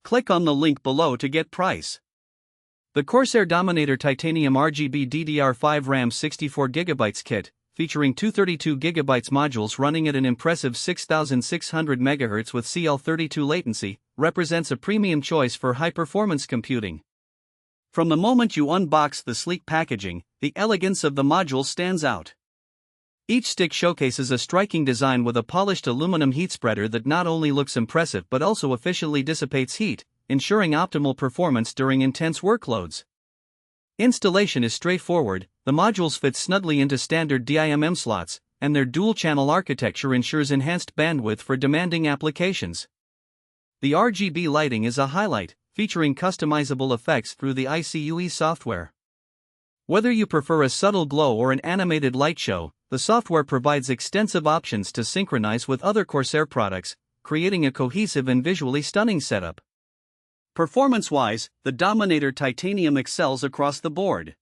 Click on the link below to get price. The CORSAIR Dominator Titanium RGB DDR5 RAM 64GB kit, featuring 232GB modules running at an impressive 6600MHz with CL32 latency, represents a premium choice for high-performance computing. From the moment you unbox the sleek packaging, the elegance of the module stands out. Each stick showcases a striking design with a polished aluminum heat spreader that not only looks impressive but also efficiently dissipates heat, ensuring optimal performance during intense workloads. Installation is straightforward. The modules fit snugly into standard DIMM slots, and their dual-channel architecture ensures enhanced bandwidth for demanding applications. The RGB lighting is a highlight, featuring customizable effects through the iCUE software. Whether you prefer a subtle glow or an animated light show, the software provides extensive options to synchronize with other CORSAIR products, creating a cohesive and visually stunning setup. Performance-wise, the Dominator Titanium excels across the board.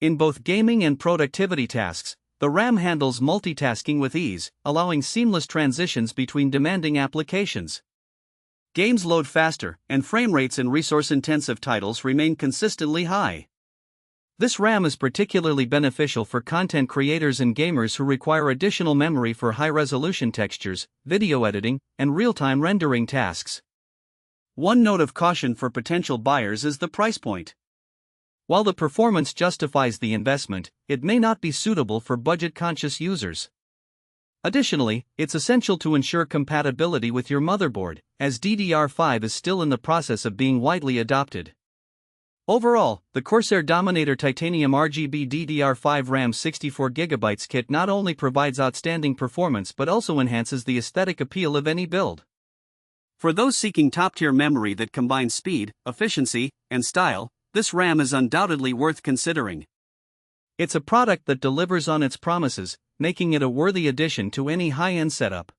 In both gaming and productivity tasks, the RAM handles multitasking with ease, allowing seamless transitions between demanding applications. Games load faster, and frame rates in resource-intensive titles remain consistently high. This RAM is particularly beneficial for content creators and gamers who require additional memory for high-resolution textures, video editing, and real-time rendering tasks. One note of caution for potential buyers is the price point. While the performance justifies the investment, it may not be suitable for budget-conscious users. Additionally, it's essential to ensure compatibility with your motherboard, as DDR5 is still in the process of being widely adopted. Overall, the CORSAIR Dominator Titanium RGB DDR5 RAM 64GB kit not only provides outstanding performance but also enhances the aesthetic appeal of any build. For those seeking top-tier memory that combines speed, efficiency, and style, this RAM is undoubtedly worth considering. It's a product that delivers on its promises, making it a worthy addition to any high-end setup.